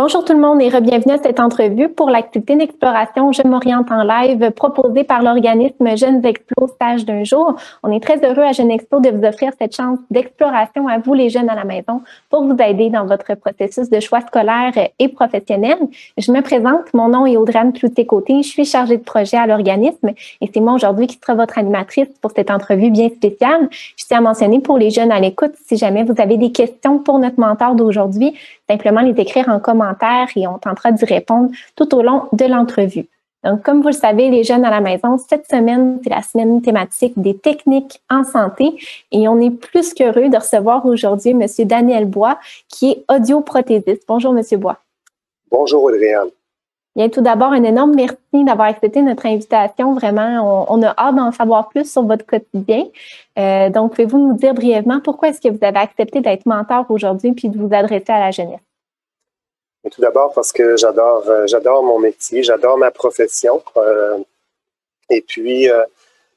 Bonjour tout le monde et bienvenue à cette entrevue pour l'activité d'exploration Je m'oriente en live proposée par l'organisme Jeunes Explo Stage d'un jour. On est très heureux à Jeunes Explo de vous offrir cette chance d'exploration à vous les jeunes à la maison pour vous aider dans votre processus de choix scolaire et professionnel. Je me présente, mon nom est Audrey-Anne Cloutier-Côté, je suis chargée de projet à l'organisme et c'est moi aujourd'hui qui sera votre animatrice pour cette entrevue bien spéciale. Je tiens à mentionner pour les jeunes à l'écoute, si jamais vous avez des questions pour notre mentor d'aujourd'hui, simplement les écrire en commentaire et on tentera d'y répondre tout au long de l'entrevue. Donc, comme vous le savez, les jeunes à la maison, cette semaine, c'est la semaine thématique des techniques en santé et on est plus qu'heureux de recevoir aujourd'hui M. Daniel Bois, qui est audioprothésiste. Bonjour, M. Bois. Bonjour, Audrey-Anne. Bien, tout d'abord, un énorme merci d'avoir accepté notre invitation. Vraiment, on a hâte d'en savoir plus sur votre quotidien. Donc, pouvez-vous nous dire brièvement pourquoi est-ce que vous avez accepté d'être mentor aujourd'hui puis de vous adresser à la jeunesse? Et tout d'abord parce que j'adore mon métier, j'adore ma profession. Et puis,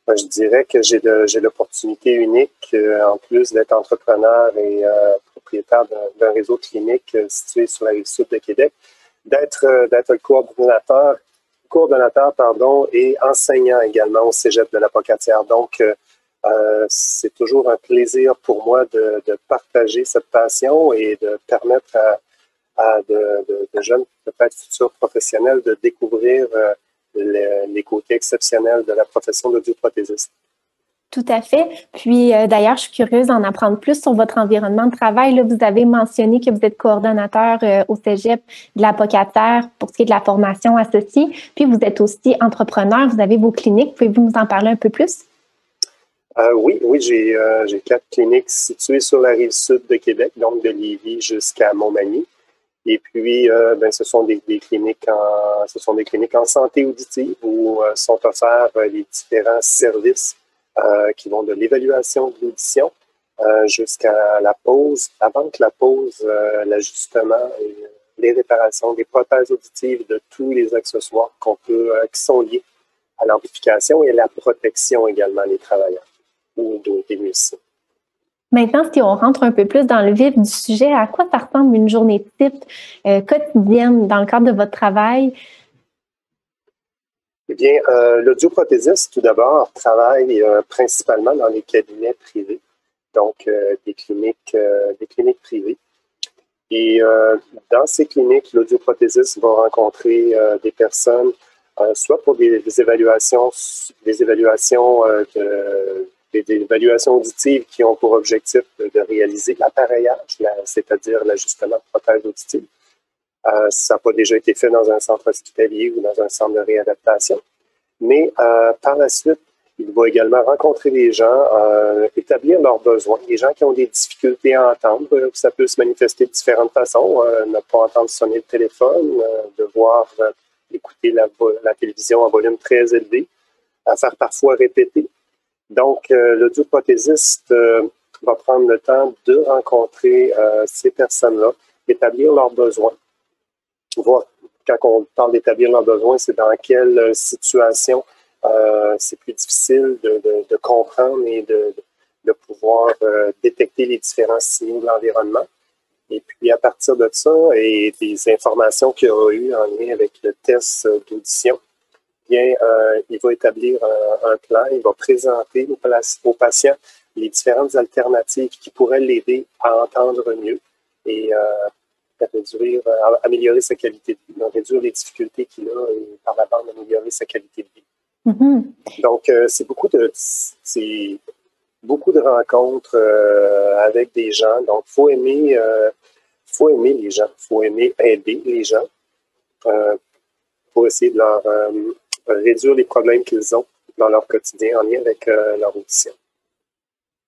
je dirais que j'ai l'opportunité unique, en plus d'être entrepreneur et propriétaire d'un réseau clinique situé sur la rive sud de Québec, d'être le coordonnateur et enseignant également au Cégep de la Pocatière. Donc, c'est toujours un plaisir pour moi de partager cette passion et de permettre à de jeunes, peut-être futurs professionnels, de découvrir les côtés exceptionnels de la profession d'audioprothésiste. Tout à fait. Puis d'ailleurs, je suis curieuse d'en apprendre plus sur votre environnement de travail. Là, vous avez mentionné que vous êtes coordonnateur au Cégep de la Pocatière pour ce qui est de la formation associée. Puis vous êtes aussi entrepreneur. Vous avez vos cliniques. Pouvez-vous nous en parler un peu plus? Oui, j'ai 4 cliniques situées sur la rive sud de Québec, donc de Lévis jusqu'à Montmagny. Et puis, ce sont des cliniques en santé auditive où sont offerts les différents services qui vont de l'évaluation de l'audition jusqu'à la pause, avant que la pause, l'ajustement et les réparations des prothèses auditives de tous les accessoires qui sont liés à l'amplification et à la protection également des travailleurs ou des musiciens. Maintenant, si on rentre un peu plus dans le vif du sujet, à quoi ça ressemble une journée type quotidienne dans le cadre de votre travail? Eh bien, l'audioprothésiste, tout d'abord, travaille principalement dans les cabinets privés, donc des cliniques privées. Et dans ces cliniques, l'audioprothésiste va rencontrer des personnes, soit pour des évaluations auditives qui ont pour objectif de réaliser l'appareillage, c'est-à-dire l'ajustement de prothèses auditives. Ça n'a pas déjà été fait dans un centre hospitalier ou dans un centre de réadaptation. Mais par la suite, il va également rencontrer des gens, établir leurs besoins. Des gens qui ont des difficultés à entendre, ça peut se manifester de différentes façons. Ne pas entendre sonner le téléphone, devoir écouter la télévision en volume très élevé, à faire parfois répéter. Donc, l'audioprothésiste va prendre le temps de rencontrer ces personnes-là, établir leurs besoins. Voir, quand on parle d'établir leurs besoins, c'est dans quelle situation c'est plus difficile de comprendre et de pouvoir détecter les différents signaux de l'environnement. Et puis, à partir de ça et des informations qu'il y aura eu en lien avec le test d'audition, bien, il va établir un plan, il va présenter aux patients les différentes alternatives qui pourraient l'aider à entendre mieux et améliorer sa qualité de vie, réduire les difficultés qu'il a et par la bande améliorer sa qualité de vie. Mm-hmm. Donc, c'est beaucoup de rencontres avec des gens. Donc, faut aimer les gens, faut aimer aider les gens pour essayer de leur réduire les problèmes qu'ils ont dans leur quotidien en lien avec leur audition.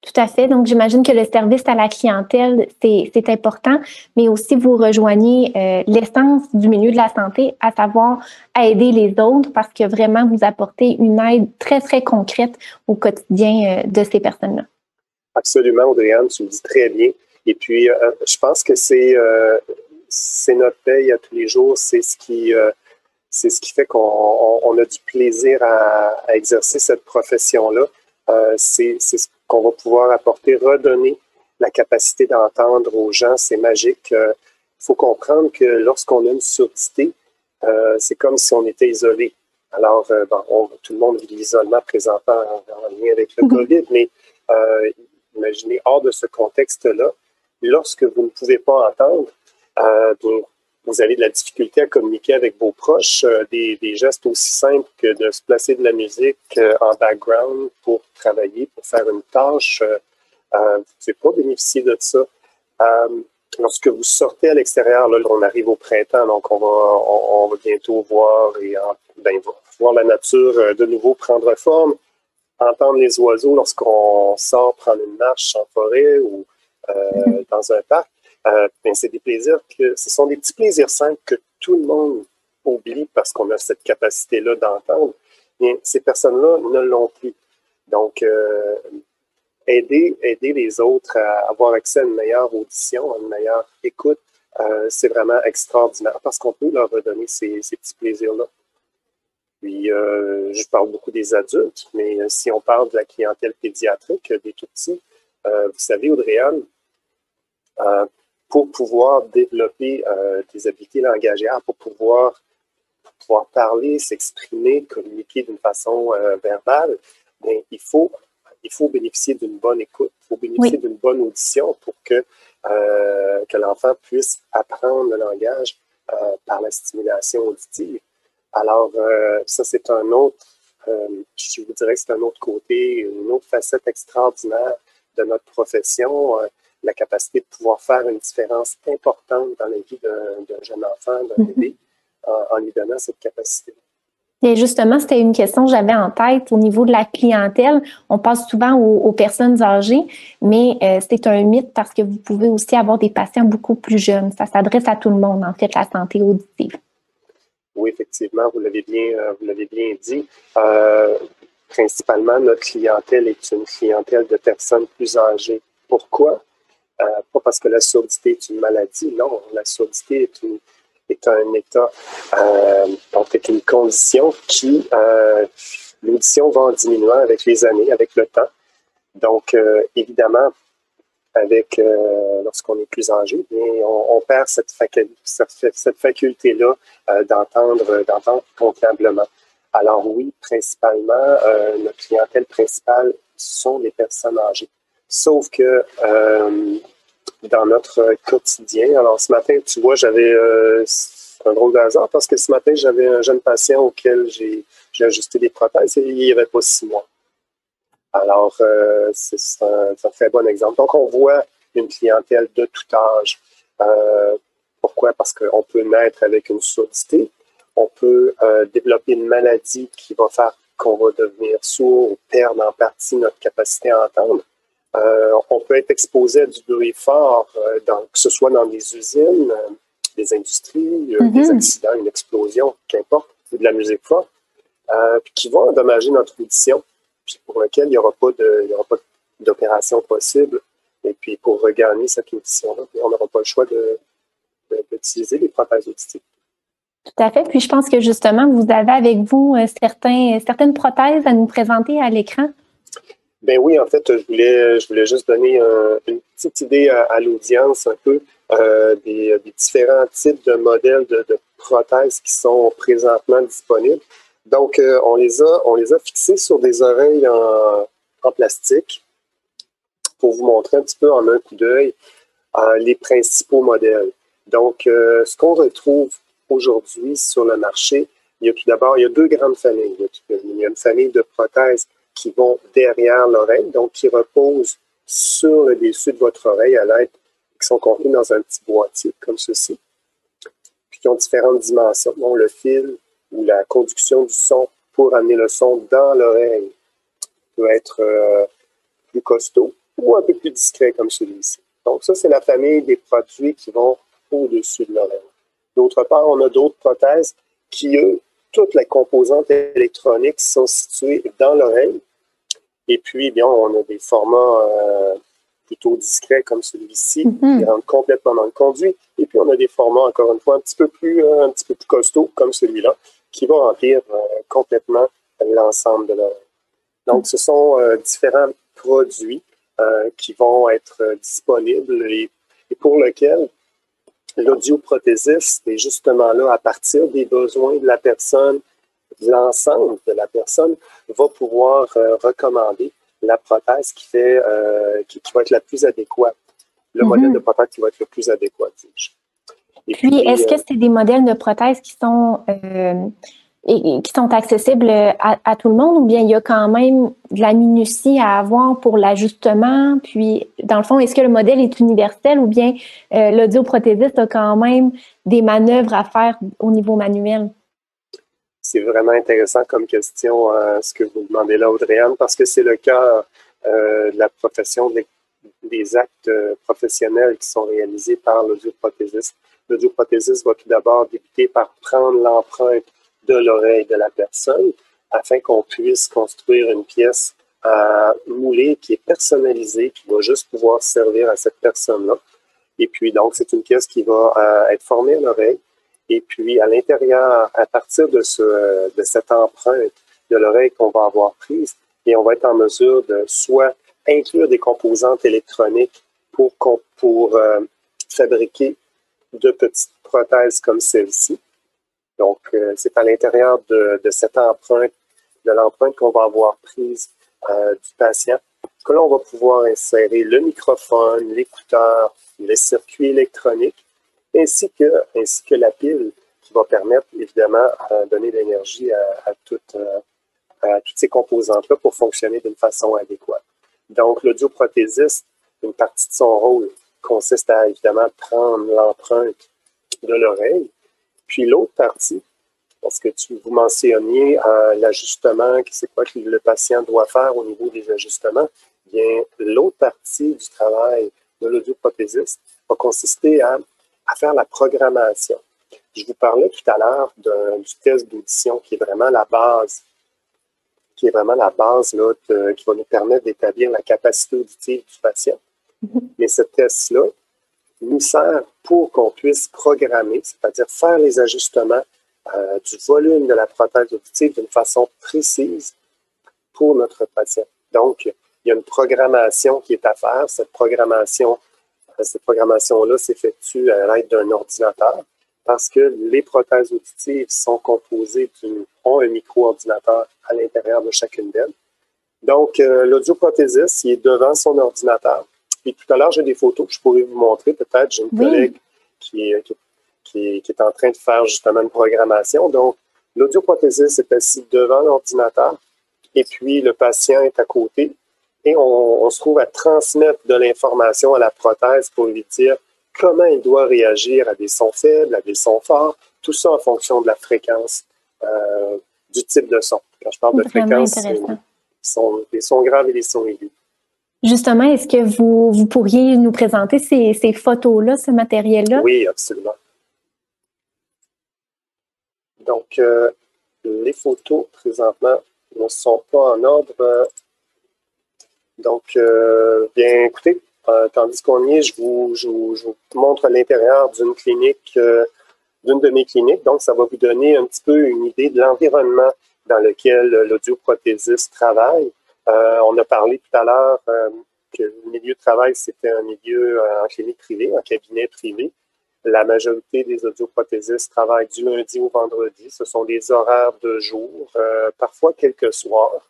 Tout à fait. Donc, j'imagine que le service à la clientèle, c'est important, mais aussi vous rejoignez l'essence du milieu de la santé, à savoir aider les autres parce que vraiment vous apportez une aide très, très concrète au quotidien de ces personnes-là. Absolument, Audrey-Anne, tu le dis très bien. Et puis, je pense que c'est notre paye à tous les jours, c'est ce qui fait qu'on a du plaisir à exercer cette profession-là. C'est ce qu'on va pouvoir apporter, redonner la capacité d'entendre aux gens, c'est magique. faut comprendre que lorsqu'on a une surdité, c'est comme si on était isolé. Alors, tout le monde vit l'isolement présentement en lien avec le COVID, mais imaginez, hors de ce contexte-là, lorsque vous ne pouvez pas entendre, vous avez de la difficulté à communiquer avec vos proches, des gestes aussi simples que de se placer de la musique en background pour travailler, pour faire une tâche. Vous ne pouvez pas bénéficier de ça. Lorsque vous sortez à l'extérieur, là, on arrive au printemps, donc on va bientôt voir voir la nature de nouveau prendre forme, entendre les oiseaux lorsqu'on sort prendre une marche en forêt ou dans un parc. C'est des plaisirs ce sont des petits plaisirs simples que tout le monde oublie parce qu'on a cette capacité-là d'entendre. Bien, ces personnes-là ne l'ont plus. Donc, aider les autres à avoir accès à une meilleure audition, à une meilleure écoute, c'est vraiment extraordinaire parce qu'on peut leur redonner ces petits plaisirs-là. Puis, je parle beaucoup des adultes, mais si on parle de la clientèle pédiatrique, des tout-petits, vous savez, Audrey-Anne, pour pouvoir développer des habiletés langagières, pour pouvoir parler, s'exprimer, communiquer d'une façon verbale, bien, il faut bénéficier d'une bonne écoute, il faut bénéficier d'une bonne audition pour que l'enfant puisse apprendre le langage par la stimulation auditive. Alors, ça, c'est un autre, je vous dirais que c'est un autre côté, une autre facette extraordinaire de notre profession, la capacité de pouvoir faire une différence importante dans la vie d'un jeune enfant, d'un bébé, en lui donnant cette capacité. Et justement, c'était une question que j'avais en tête au niveau de la clientèle. On pense souvent aux personnes âgées, mais c'est un mythe parce que vous pouvez aussi avoir des patients beaucoup plus jeunes. Ça s'adresse à tout le monde, en fait, la santé auditive. Oui, effectivement, vous l'avez bien dit. Principalement, notre clientèle est une clientèle de personnes plus âgées. Pourquoi? Pas parce que la surdité est une maladie, non. La surdité est un état, donc est une condition qui, l'audition va en diminuant avec les années, avec le temps. Donc, évidemment, lorsqu'on est plus âgé, on perd cette faculté-là d'entendre convenablement. Alors oui, principalement, notre clientèle principale sont les personnes âgées. Sauf que dans notre quotidien, alors ce matin, tu vois, j'avais un drôle de hasard parce que ce matin, j'avais un jeune patient auquel j'ai ajusté des prothèses et il n'y avait pas 6 mois. Alors, c'est un très bon exemple. Donc, on voit une clientèle de tout âge. Pourquoi? Parce qu'on peut naître avec une surdité, on peut développer une maladie qui va faire qu'on va devenir sourd ou perdre en partie notre capacité à entendre. On peut être exposé à du bruit fort, que ce soit dans des usines, des industries, des accidents, une explosion, qu'importe, ou de la musique forte, qui vont endommager notre audition, puis pour lequel il n'y aura pas d'opération possible. Et puis pour regagner cette audition-là, on n'aura pas le choix d'utiliser les prothèses auditives. Tout à fait. Puis je pense que justement, vous avez avec vous certaines prothèses à nous présenter à l'écran. Ben oui, en fait, je voulais juste donner une petite idée à l'audience un peu des différents types de modèles de prothèses qui sont présentement disponibles. Donc, on les a fixés sur des oreilles en plastique pour vous montrer un petit peu en un coup d'œil les principaux modèles. Donc, ce qu'on retrouve aujourd'hui sur le marché, il y a 2 grandes familles. Il y a une famille de prothèses qui vont derrière l'oreille, donc qui reposent sur le dessus de votre oreille qui sont contenues dans un petit boîtier comme ceci, puis qui ont différentes dimensions, dont le fil ou la conduction du son pour amener le son dans l'oreille peut être plus costaud ou un peu plus discret comme celui-ci. Donc ça, c'est la famille des produits qui vont au-dessus de l'oreille. D'autre part, on a d'autres prothèses qui, eux, toutes les composantes électroniques sont situées dans l'oreille. Et puis, bien, on a des formats plutôt discrets comme celui-ci, qui rentrent complètement dans le conduit. Et puis, on a des formats, encore une fois, un petit peu plus costauds comme celui-là, qui vont remplir complètement l'ensemble de l'oreille. Donc, ce sont différents produits qui vont être disponibles et pour lesquels l'audioprothésiste est justement là à partir des besoins de la personne, de l'ensemble de la personne, va pouvoir recommander la prothèse qui va être la plus adéquate, le modèle de prothèse qui va être le plus adéquat, dis-je. Puis, est-ce que c'est des modèles de prothèses qui sont accessibles à tout le monde, ou bien il y a quand même de la minutie à avoir pour l'ajustement? Puis, dans le fond, est-ce que le modèle est universel, ou bien l'audioprothésiste a quand même des manœuvres à faire au niveau manuel? C'est vraiment intéressant comme question, ce que vous demandez là, Audrey-Anne, parce que c'est le cas de la profession des actes professionnels qui sont réalisés par l'audioprothésiste. L'audioprothésiste va tout d'abord débuter par prendre l'empreinte de l'oreille de la personne afin qu'on puisse construire une pièce moulée qui est personnalisée, qui va juste pouvoir servir à cette personne-là. Et puis, donc, c'est une pièce qui va être formée à l'oreille. Et puis, à l'intérieur, à partir de cette empreinte de l'oreille qu'on va avoir prise, et on va être en mesure de soit inclure des composantes électroniques pour fabriquer de petites prothèses comme celle-ci. Donc, c'est à l'intérieur de cette empreinte, de l'empreinte qu'on va avoir prise du patient, que l'on va pouvoir insérer le microphone, l'écouteur, les circuits électroniques, ainsi que la pile qui va permettre, évidemment, de donner de l'énergie à toutes ces composantes-là pour fonctionner d'une façon adéquate. Donc, l'audioprothésiste, une partie de son rôle consiste à, évidemment, prendre l'empreinte de l'oreille. Puis l'autre partie, parce que vous mentionniez l'ajustement, c'est quoi que le patient doit faire au niveau des ajustements, bien, l'autre partie du travail de l'audioprothésiste va consister à faire la programmation. Je vous parlais tout à l'heure du test d'audition qui est vraiment la base, qui va nous permettre d'établir la capacité auditive du patient. Mais ce test-là nous sert pour qu'on puisse programmer, c'est-à-dire faire les ajustements du volume de la prothèse auditive d'une façon précise pour notre patient. Donc, il y a une programmation qui est à faire. Cette programmation-là s'effectue à l'aide d'un ordinateur parce que les prothèses auditives sont composées ont un micro-ordinateur à l'intérieur de chacune d'elles. Donc, l'audioprothésiste, il est devant son ordinateur. Et tout à l'heure, j'ai des photos que je pourrais vous montrer. Peut-être, j'ai une collègue qui est en train de faire justement une programmation. Donc, l'audioprothésiste est assis devant l'ordinateur et puis le patient est à côté. Et on se trouve à transmettre de l'information à la prothèse pour lui dire comment il doit réagir à des sons faibles, à des sons forts, tout ça en fonction de la fréquence du type de son. Quand je parle de fréquence, c'est des sons graves et des sons aigus. Justement, est-ce que vous pourriez nous présenter ces photos-là, ce matériel-là? Oui, absolument. Donc, les photos, présentement, ne sont pas en ordre. Donc, bien écoutez, tandis qu'on y est, je vous montre l'intérieur d'une clinique, d'une de mes cliniques. Donc, ça va vous donner un petit peu une idée de l'environnement dans lequel l'audioprothésiste travaille. On a parlé tout à l'heure que le milieu de travail, c'était un milieu en clinique privée, en cabinet privé. La majorité des audioprothésistes travaillent du lundi au vendredi. Ce sont des horaires de jour, parfois quelques soirs.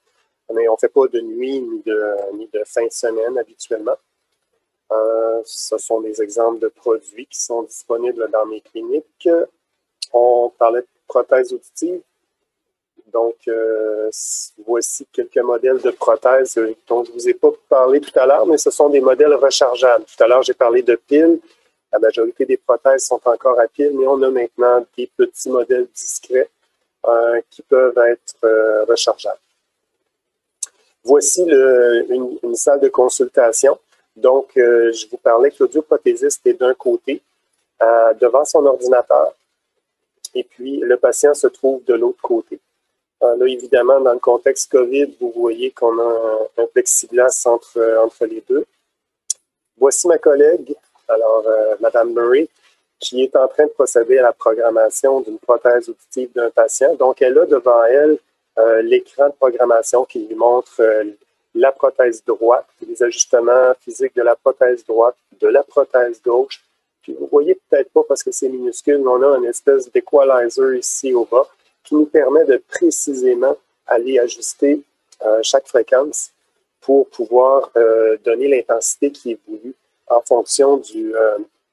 Mais on ne fait pas de nuit ni de fin de semaine habituellement. Ce sont des exemples de produits qui sont disponibles dans mes cliniques. On parlait de prothèses auditives. Donc, voici quelques modèles de prothèses dont je ne vous ai pas parlé tout à l'heure, mais ce sont des modèles rechargeables. Tout à l'heure, j'ai parlé de piles. La majorité des prothèses sont encore à piles, mais on a maintenant des petits modèles discrets qui peuvent être rechargeables. Voici une salle de consultation. Donc, je vous parlais que l'audioprothésiste est d'un côté, devant son ordinateur, et puis le patient se trouve de l'autre côté. Là, évidemment, dans le contexte COVID, vous voyez qu'on a un plexiglas entre les deux. Voici ma collègue, alors Mme Murray, qui est en train de procéder à la programmation d'une prothèse auditive d'un patient. Donc, elle a devant elle l'écran de programmation qui lui montre la prothèse droite, les ajustements physiques de la prothèse droite, de la prothèse gauche, Puis vous voyez peut-être pas parce que c'est minuscule, mais on a une espèce d'équalizer ici au bas qui nous permet de précisément aller ajuster chaque fréquence pour pouvoir donner l'intensité qui est voulue en fonction du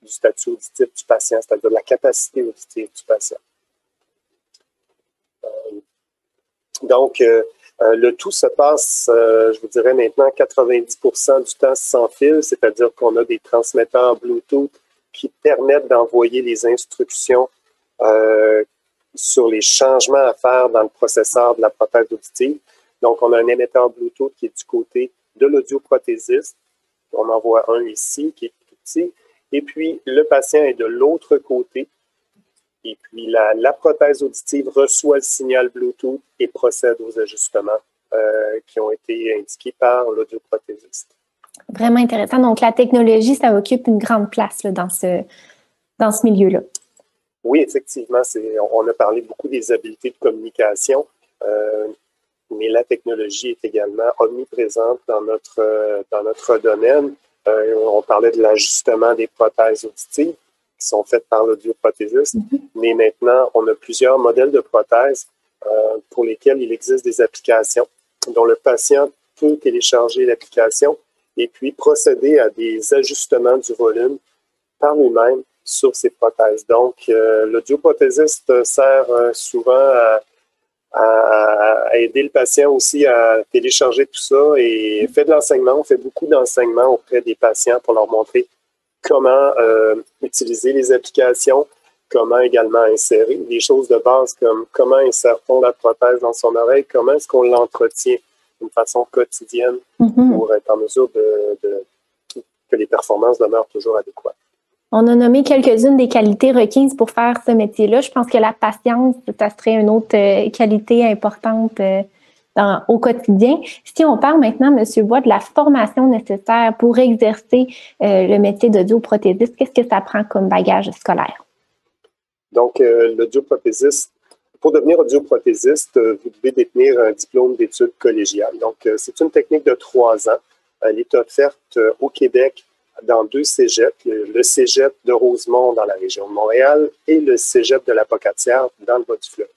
statut auditif du patient, c'est-à-dire de la capacité auditive du patient. Donc, le tout se passe, je vous dirais maintenant, 90% du temps sans fil, c'est-à-dire qu'on a des transmetteurs Bluetooth qui permettent d'envoyer les instructions sur les changements à faire dans le processeur de la prothèse auditive. Donc, on a un émetteur Bluetooth qui est du côté de l'audioprothésiste. On en voit un ici qui est tout petit. Et puis, le patient est de l'autre côté. Et puis, la prothèse auditive reçoit le signal Bluetooth et procède aux ajustements qui ont été indiqués par l'audioprothésiste. Vraiment intéressant. Donc, la technologie, ça occupe une grande place là, dans ce milieu-là. Oui, effectivement. On a parlé beaucoup des habiletés de communication, mais la technologie est également omniprésente dans notre domaine. On parlait de l'ajustement des prothèses auditives qui sont faites par l'audioprothésiste, mais maintenant, on a plusieurs modèles de prothèses pour lesquels il existe des applications dont le patient peut télécharger l'application et puis procéder à des ajustements du volume par lui-même sur ces prothèses. Donc, l'audioprothésiste sert souvent à aider le patient aussi à télécharger tout ça et fait de l'enseignement. On fait beaucoup d'enseignement auprès des patients pour leur montrer comment utiliser les applications, comment également insérer des choses de base comme comment insère-t-on la prothèse dans son oreille, comment est-ce qu'on l'entretient d'une façon quotidienne pour être en mesure que les performances demeurent toujours adéquates. On a nommé quelques-unes des qualités requises pour faire ce métier-là. Je pense que la patience, ça serait une autre qualité importante au quotidien. Si on parle maintenant, M. Bois, de la formation nécessaire pour exercer le métier d'audioprothésiste, qu'est-ce que ça prend comme bagage scolaire? Donc, l'audioprothésiste, pour devenir audioprothésiste, vous devez détenir un diplôme d'études collégiales. Donc, c'est une technique de 3 ans. Elle est offerte au Québec dans 2 cégeps, le cégep de Rosemont dans la région de Montréal et le cégep de la Pocatière dans le bas du fleuve.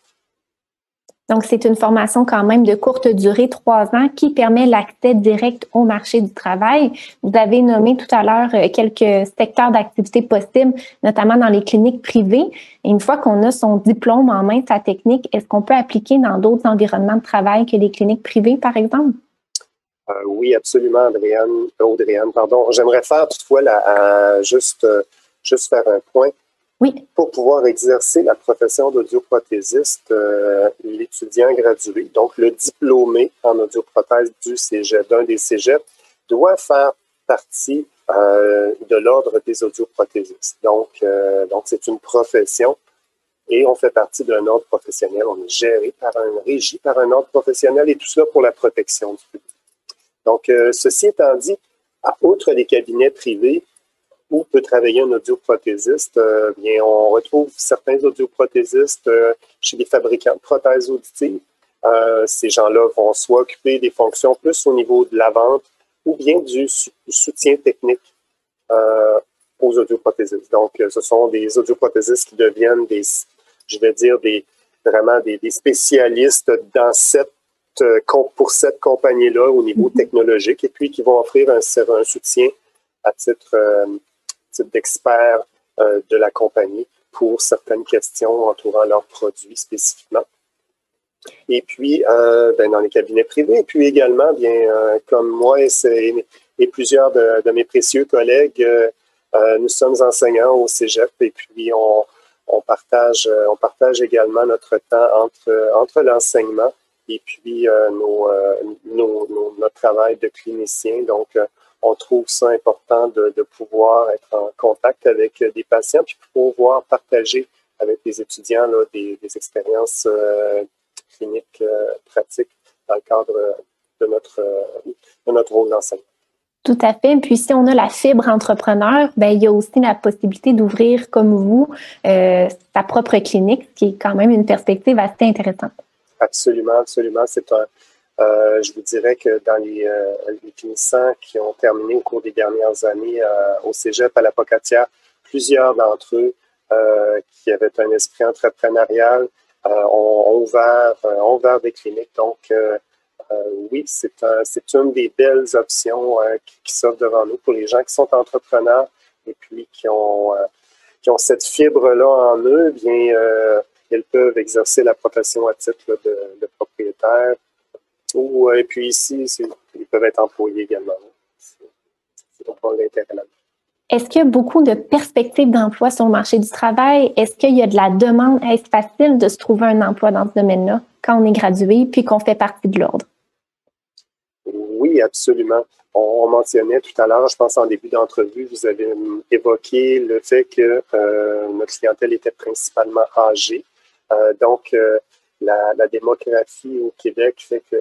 Donc, c'est une formation quand même de courte durée, 3 ans, qui permet l'accès direct au marché du travail. Vous avez nommé tout à l'heure quelques secteurs d'activité possibles, notamment dans les cliniques privées. Et une fois qu'on a son diplôme en main, sa technique, est-ce qu'on peut appliquer dans d'autres environnements de travail que les cliniques privées, par exemple? Oui, absolument, Audrey-Anne, pardon. J'aimerais faire toutefois juste faire un point. Oui. Pour pouvoir exercer la profession d'audioprothésiste, l'étudiant gradué, donc le diplômé en audioprothèse du cégep, d'un des cégeps, doit faire partie de l'ordre des audioprothésistes. Donc c'est une profession et on fait partie d'un ordre professionnel. On est régi par un ordre professionnel et tout cela pour la protection du public. Donc, ceci étant dit, outre les cabinets privés où peut travailler un audioprothésiste, bien, on retrouve certains audioprothésistes chez des fabricants de prothèses auditives. Ces gens-là vont soit occuper des fonctions plus au niveau de la vente ou bien du soutien technique aux audioprothésistes. Donc, ce sont des audioprothésistes qui deviennent vraiment des spécialistes pour cette compagnie-là au niveau technologique et puis qui vont offrir un soutien à titre d'expert de la compagnie pour certaines questions entourant leurs produits spécifiquement. Et puis, dans les cabinets privés, et puis également, comme moi et plusieurs de mes précieux collègues, nous sommes enseignants au cégep et puis on partage également notre temps entre l'enseignement et puis notre travail de clinicien. Donc, on trouve ça important de pouvoir être en contact avec des patients puis pouvoir partager avec les étudiants là, des expériences cliniques pratiques dans le cadre de notre rôle d'enseignant. Tout à fait. Puis si on a la fibre entrepreneur, il y a aussi la possibilité d'ouvrir, comme vous, sa propre clinique, ce qui est quand même une perspective assez intéressante. Absolument, absolument. Je vous dirais que dans les finissants qui ont terminé au cours des dernières années au cégep à la Pocatière, plusieurs d'entre eux qui avaient un esprit entrepreneurial ont ouvert des cliniques. Donc, oui, c'est une des belles options qui s'offrent devant nous pour les gens qui sont entrepreneurs et puis qui ont cette fibre-là en eux. Bien, ils peuvent exercer la profession à titre de propriétaire. Et puis ici, ils peuvent être employés également. C'est donc l'intérêt là. Est-ce qu'il y a beaucoup de perspectives d'emploi sur le marché du travail? Est-ce qu'il y a de la demande? Est-ce facile de se trouver un emploi dans ce domaine-là quand on est gradué puis qu'on fait partie de l'ordre? Oui, absolument. On mentionnait tout à l'heure, je pense en début d'entrevue, vous avez évoqué le fait que notre clientèle était principalement âgée. Donc, la démographie au Québec fait que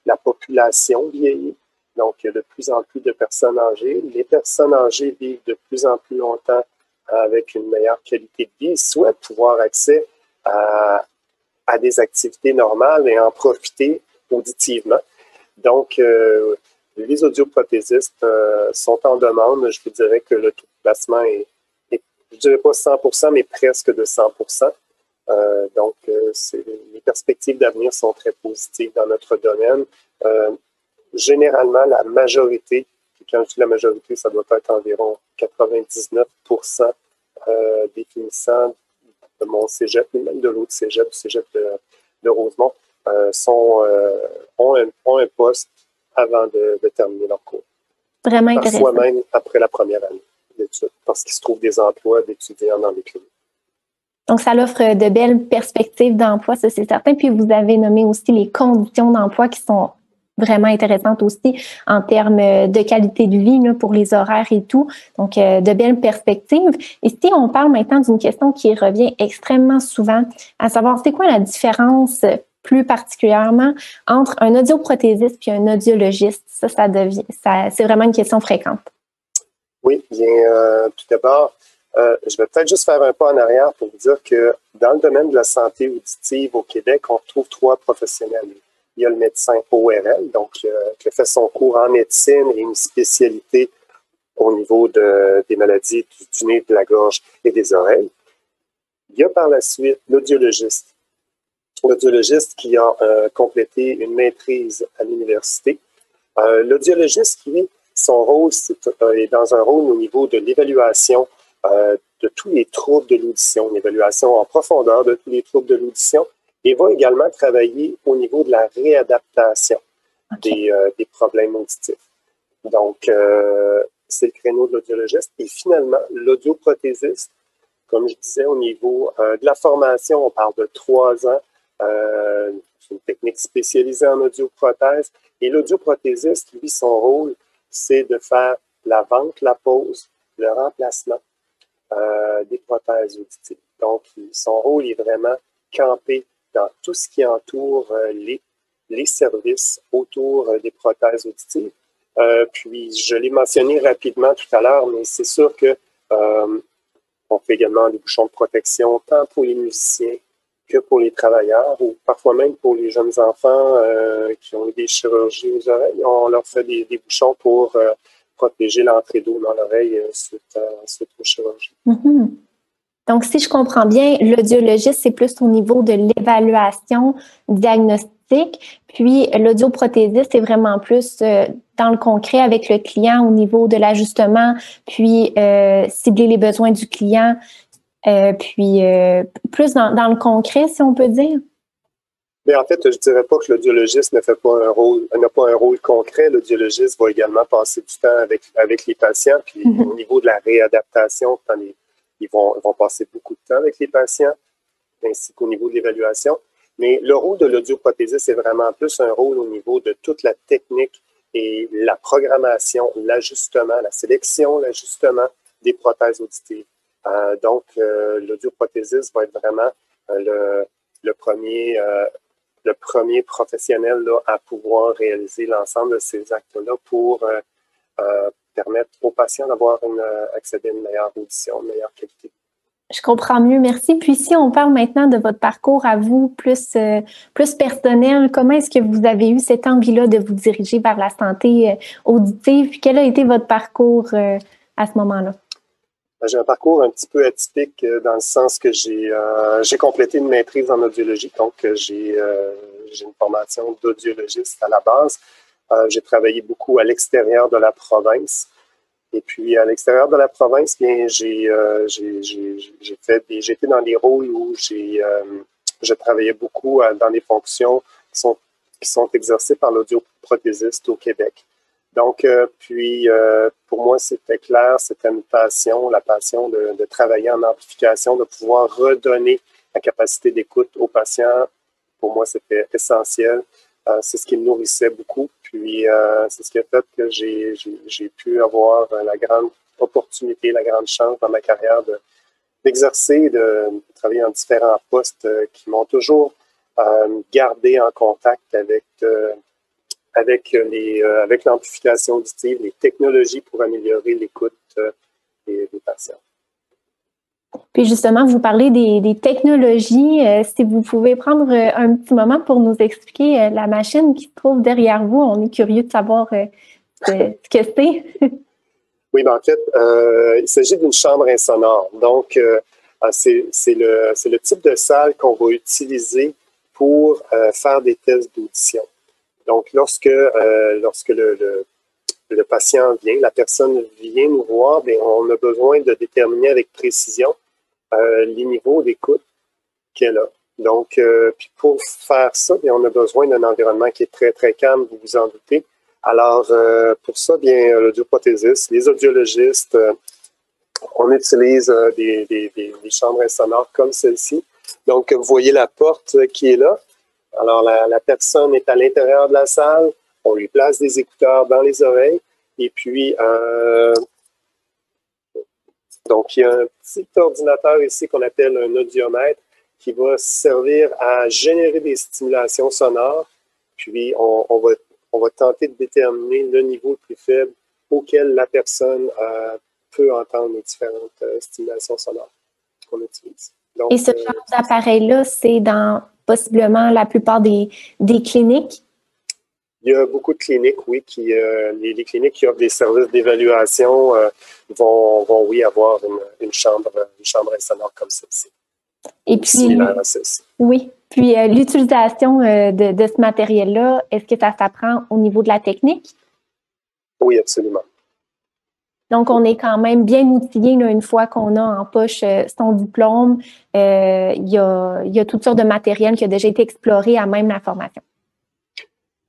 la population vieillit. Donc, il y a de plus en plus de personnes âgées. Les personnes âgées vivent de plus en plus longtemps avec une meilleure qualité de vie, souhaitent pouvoir accès à des activités normales et en profiter auditivement. Donc, les audioprothésistes sont en demande. Je vous dirais que le taux de placement est je dirais pas 100%, mais presque de 100%. Donc, les perspectives d'avenir sont très positives dans notre domaine. Généralement, la majorité, quand je dis la majorité, ça doit être environ 99% des finissants de mon cégep, ou même de l'autre cégep, du cégep de Rosemont, ont un poste avant de terminer leur cours. Vraiment intéressant. Parfois même après la première année d'études, parce qu'ils se trouvent des emplois d'étudiants dans les cliniques. Donc, ça offre de belles perspectives d'emploi, ça c'est certain. Puis, vous avez nommé aussi les conditions d'emploi qui sont vraiment intéressantes aussi en termes de qualité de vie là, pour les horaires et tout. Donc, de belles perspectives. Et si on parle maintenant d'une question qui revient extrêmement souvent, à savoir, c'est quoi la différence plus particulièrement entre un audioprothésiste et un audiologiste? Ça c'est vraiment une question fréquente. Oui, bien, tout d'abord, je vais peut-être juste faire un pas en arrière pour vous dire que dans le domaine de la santé auditive au Québec, on retrouve 3 professionnels. Il y a le médecin ORL, donc qui a fait son cours en médecine et une spécialité au niveau des maladies du nez, de la gorge et des oreilles. Il y a par la suite l'audiologiste. L'audiologiste qui a complété une maîtrise à l'université. L'audiologiste, lui, son rôle est dans un rôle au niveau de l'évaluation de tous les troubles de l'audition, une évaluation en profondeur de tous les troubles de l'audition, et va également travailler au niveau de la réadaptation des problèmes auditifs. Donc, c'est le créneau de l'audiologiste. Et finalement, l'audioprothésiste, comme je disais, au niveau de la formation, on parle de 3 ans. C'est une technique spécialisée en audioprothèse. Et l'audioprothésiste, lui, son rôle, c'est de faire la vente, la pose, le remplacement des prothèses auditives. Donc, son rôle est vraiment campé dans tout ce qui entoure les services autour des prothèses auditives. Puis, je l'ai mentionné rapidement tout à l'heure, mais c'est sûr que on fait également des bouchons de protection, tant pour les musiciens que pour les travailleurs, ou parfois même pour les jeunes enfants qui ont eu des chirurgies aux oreilles. On leur fait des bouchons pour protéger l'entrée d'eau dans l'oreille suite aux chirurgies. Mm-hmm. Donc, si je comprends bien, l'audiologiste, c'est plus au niveau de l'évaluation diagnostique, puis l'audioprothésiste, c'est vraiment plus dans le concret avec le client au niveau de l'ajustement, puis cibler les besoins du client, puis plus dans le concret, si on peut dire. Mais en fait, je dirais pas que l'audiologiste n'a pas un rôle concret. L'audiologiste va également passer du temps avec les patients, puis au niveau de la réadaptation, ils vont passer beaucoup de temps avec les patients, ainsi qu'au niveau de l'évaluation. Mais le rôle de l'audioprothésiste, c'est vraiment plus un rôle au niveau de toute la technique et la programmation, l'ajustement, la sélection, l'ajustement des prothèses auditives. Donc, l'audioprothésiste va être vraiment le premier professionnel là, à pouvoir réaliser l'ensemble de ces actes-là pour permettre aux patients d'avoir accéder à une meilleure audition, une meilleure qualité. Je comprends mieux, merci. Puis si on parle maintenant de votre parcours à vous, plus personnel, comment est-ce que vous avez eu cette envie-là de vous diriger vers la santé auditive? Puis quel a été votre parcours à ce moment-là? J'ai un parcours un petit peu atypique dans le sens que j'ai complété une maîtrise en audiologie, donc j'ai une formation d'audiologiste à la base. J'ai travaillé beaucoup à l'extérieur de la province. Et puis, à l'extérieur de la province, bien, j'ai été dans des rôles où je travaillais beaucoup dans des fonctions qui sont exercées par l'audioprothésiste au Québec. Donc, pour moi, c'était clair, c'était une passion, la passion de travailler en amplification, de pouvoir redonner la capacité d'écoute aux patients. Pour moi, c'était essentiel. C'est ce qui me nourrissait beaucoup. Puis, c'est ce qui a fait que j'ai pu avoir la grande opportunité, la grande chance dans ma carrière d'exercer, de travailler en différents postes qui m'ont toujours gardé en contact avec l'amplification auditive, les technologies pour améliorer l'écoute des patients. Puis justement, vous parlez des technologies. Si vous pouvez prendre un petit moment pour nous expliquer la machine qui se trouve derrière vous, on est curieux de savoir ce que c'est. Oui, ben en fait, il s'agit d'une chambre insonore. Donc, c'est le type de salle qu'on va utiliser pour faire des tests d'audition. Donc, lorsque le patient vient, la personne vient nous voir, bien, on a besoin de déterminer avec précision les niveaux d'écoute qu'elle a. Donc, puis pour faire ça, bien, on a besoin d'un environnement qui est très, très calme, vous vous en doutez. Alors, pour ça, bien, l'audioprothésiste, les audiologistes, on utilise des chambres insonores comme celle-ci. Donc, vous voyez la porte qui est là. Alors, la personne est à l'intérieur de la salle. On lui place des écouteurs dans les oreilles. Et puis, donc, il y a un petit ordinateur ici qu'on appelle un audiomètre qui va servir à générer des stimulations sonores. Puis, on va tenter de déterminer le niveau le plus faible auquel la personne peut entendre les différentes stimulations sonores qu'on utilise. Donc, et ce genre d'appareil-là, c'est dans possiblement la plupart des cliniques? Il y a beaucoup de cliniques, oui, les cliniques qui offrent des services d'évaluation vont, oui, avoir une chambre insonore comme celle-ci. Et puis, similaire à celle-ci. Oui. Puis, l'utilisation de ce matériel-là, est-ce que ça s'apprend au niveau de la technique? Oui, absolument. Donc, on est quand même bien outillé là, une fois qu'on a en poche son diplôme. Il y a toutes sortes de matériel qui a déjà été exploré à même la formation.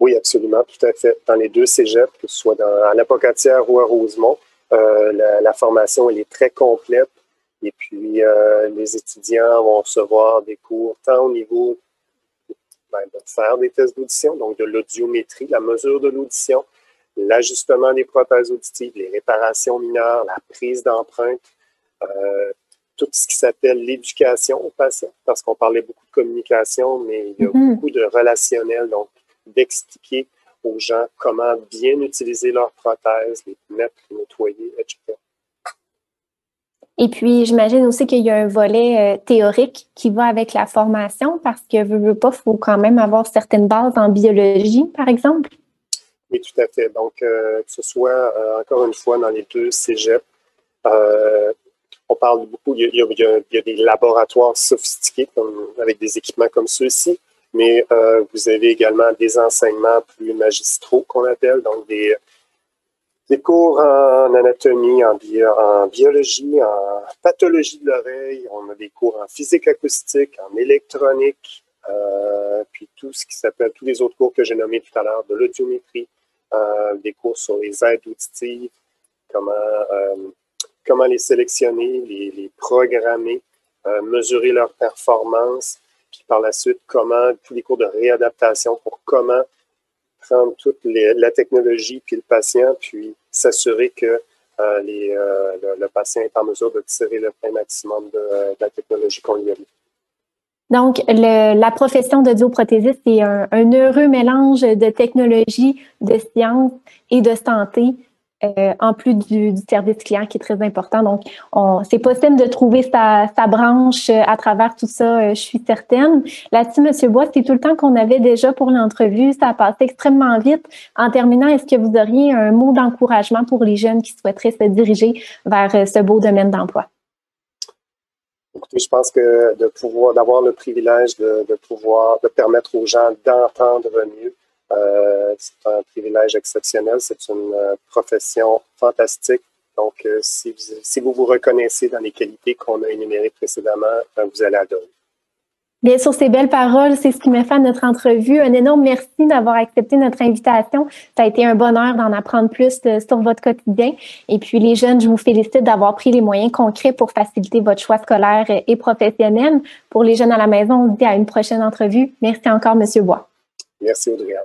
Oui, absolument, tout à fait. Dans les deux cégeps, que ce soit à l'Apocatière ou à Rosemont, la formation elle est très complète. Et puis, les étudiants vont recevoir des cours tant au niveau de faire des tests d'audition, donc de l'audiométrie, la mesure de l'audition, l'ajustement des prothèses auditives, les réparations mineures, la prise d'empreintes, tout ce qui s'appelle l'éducation aux patients, parce qu'on parlait beaucoup de communication, mais il y a beaucoup de relationnel, donc d'expliquer aux gens comment bien utiliser leurs prothèses, les mettre, les nettoyer, etc. Et puis, j'imagine aussi qu'il y a un volet théorique qui va avec la formation parce que, veut pas, il faut quand même avoir certaines bases en biologie, par exemple. Oui, tout à fait. Donc, que ce soit, encore une fois, dans les deux cégeps, on parle beaucoup, il y a des laboratoires sophistiqués avec des équipements comme ceux-ci, mais vous avez également des enseignements plus magistraux qu'on appelle, donc des cours en anatomie, en biologie, en pathologie de l'oreille. On a des cours en physique acoustique, en électronique, puis tout ce qui s'appelle, tous les autres cours que j'ai nommés tout à l'heure, de l'audiométrie, des cours sur les aides auditives, comment les sélectionner, les programmer, mesurer leur performance, puis par la suite, tous les cours de réadaptation pour comment prendre toute la technologie puis le patient, puis s'assurer que le patient est en mesure de tirer le plein maximum de la technologie qu'on lui a mis. Donc, la profession d'audioprothésiste, c'est un heureux mélange de technologie, de science et de santé. en plus du service client qui est très important. Donc, c'est possible de trouver sa branche à travers tout ça, je suis certaine. Là-dessus, M. Bois, c'est tout le temps qu'on avait déjà pour l'entrevue. Ça a passé extrêmement vite. En terminant, est-ce que vous auriez un mot d'encouragement pour les jeunes qui souhaiteraient se diriger vers ce beau domaine d'emploi? Écoutez, je pense que d'avoir le privilège de permettre aux gens d'entendre mieux, c'est un privilège exceptionnel, c'est une profession fantastique. Donc, si vous vous reconnaissez dans les qualités qu'on a énumérées précédemment, vous allez adorer. Bien, sur ces belles paroles, c'est ce qui met fin à notre entrevue. Un énorme merci d'avoir accepté notre invitation. Ça a été un bonheur d'en apprendre plus sur votre quotidien. Et puis, les jeunes, je vous félicite d'avoir pris les moyens concrets pour faciliter votre choix scolaire et professionnel. Pour les jeunes à la maison, on se dit à une prochaine entrevue. Merci encore, M. Bois. Merci, Audrey-Anne.